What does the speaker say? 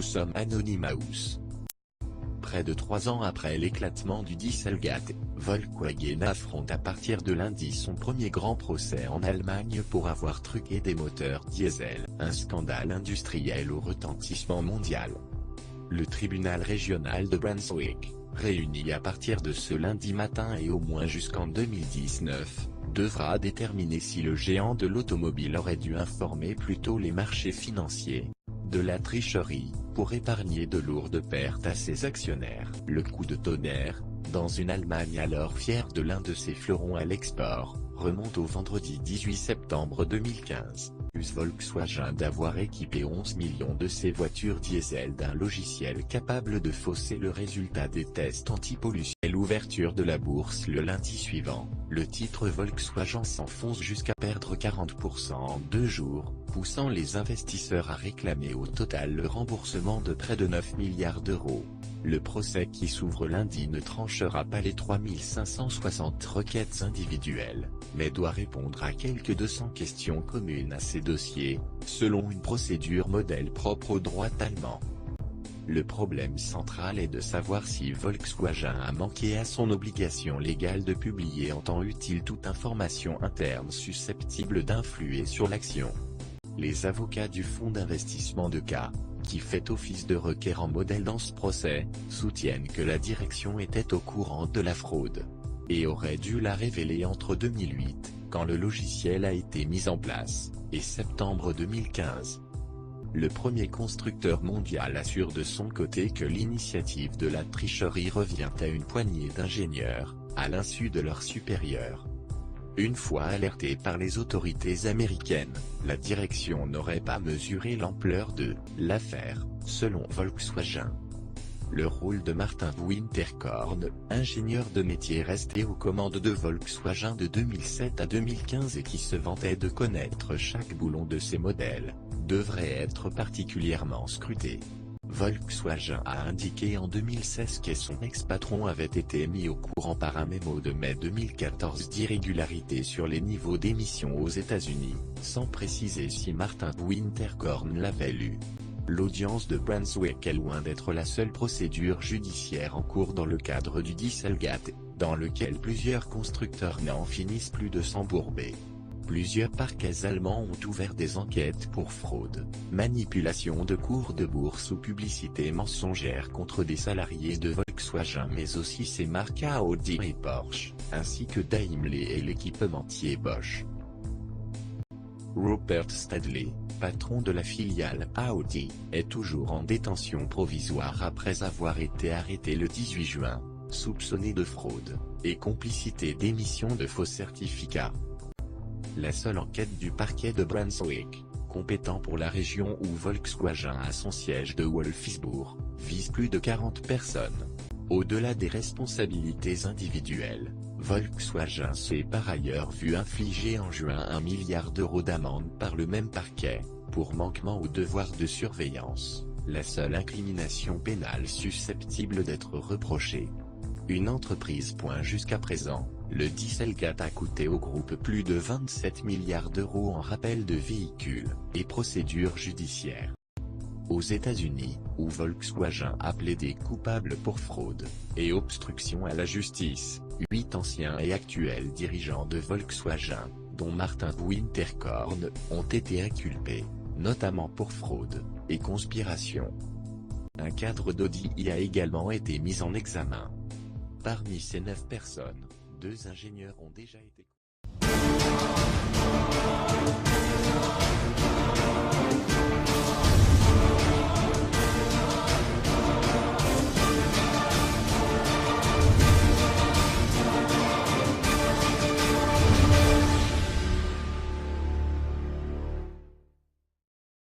sommes Anonymous. Près de 3 ans après l'éclatement du Dieselgate, Volkswagen affronte à partir de lundi son premier grand procès en Allemagne pour avoir truqué des moteurs diesel, un scandale industriel au retentissement mondial. Le tribunal régional de Brunswick, réuni à partir de ce lundi matin et au moins jusqu'en 2019, devra déterminer si le géant de l'automobile aurait dû informer plus tôt les marchés financiers de la tricherie, pour épargner de lourdes pertes à ses actionnaires. Le coup de tonnerre, dans une Allemagne alors fière de l'un de ses fleurons à l'export, remonte au vendredi 18 septembre 2015. Volkswagen d'avoir équipé 11 millions de ses voitures diesel d'un logiciel capable de fausser le résultat des tests anti-pollution. L'ouverture de la bourse le lundi suivant, le titre Volkswagen s'enfonce jusqu'à perdre 40% en 2 jours, poussant les investisseurs à réclamer au total le remboursement de près de 9 milliards d'euros. Le procès qui s'ouvre lundi ne tranchera pas les 3560 requêtes individuelles, mais doit répondre à quelques 200 questions communes à ces dossiers, selon une procédure modèle propre au droit allemand. Le problème central est de savoir si Volkswagen a manqué à son obligation légale de publier en temps utile toute information interne susceptible d'influer sur l'action. Les avocats du fonds d'investissement de K, qui fait office de requérant modèle dans ce procès, soutiennent que la direction était au courant de la fraude et aurait dû la révéler entre 2008, quand le logiciel a été mis en place, et septembre 2015. Le premier constructeur mondial assure de son côté que l'initiative de la tricherie revient à une poignée d'ingénieurs, à l'insu de leurs supérieurs. Une fois alertée par les autorités américaines, la direction n'aurait pas mesuré l'ampleur de l'affaire, selon Volkswagen. Le rôle de Martin Winterkorn, ingénieur de métier resté aux commandes de Volkswagen de 2007 à 2015 et qui se vantait de connaître chaque boulon de ses modèles, devrait être particulièrement scruté. Volkswagen a indiqué en 2016 que son ex-patron avait été mis au courant par un mémo de mai 2014 d'irrégularités sur les niveaux d'émissions aux États-Unis, sans préciser si Martin Winterkorn l'avait lu. L'audience de Brunswick est loin d'être la seule procédure judiciaire en cours dans le cadre du Dieselgate, dans lequel plusieurs constructeurs n'en finissent plus de s'embourber. Plusieurs parquets allemands ont ouvert des enquêtes pour fraude, manipulation de cours de bourse ou publicité mensongère contre des salariés de Volkswagen mais aussi ses marques Audi et Porsche, ainsi que Daimler et l'équipementier Bosch. Rupert Stadler, patron de la filiale Audi, est toujours en détention provisoire après avoir été arrêté le 18 juin, soupçonné de fraude et complicité d'émission de faux certificats. La seule enquête du parquet de Brunswick, compétent pour la région où Volkswagen a son siège de Wolfsburg, vise plus de 40 personnes. Au-delà des responsabilités individuelles, Volkswagen s'est par ailleurs vu infliger en juin 1 milliard d'euros d'amende par le même parquet, pour manquement au devoir de surveillance, la seule incrimination pénale susceptible d'être reprochée. Une entreprise. Jusqu'à présent, le Dieselgate a coûté au groupe plus de 27 milliards d'euros en rappel de véhicules et procédures judiciaires. Aux États-Unis, où Volkswagen a plaidé coupable pour fraude et obstruction à la justice, 8 anciens et actuels dirigeants de Volkswagen, dont Martin Winterkorn, ont été inculpés, notamment pour fraude et conspiration. Un cadre d'Audi y a également été mis en examen. Parmi ces 9 personnes, 2 ingénieurs ont déjà été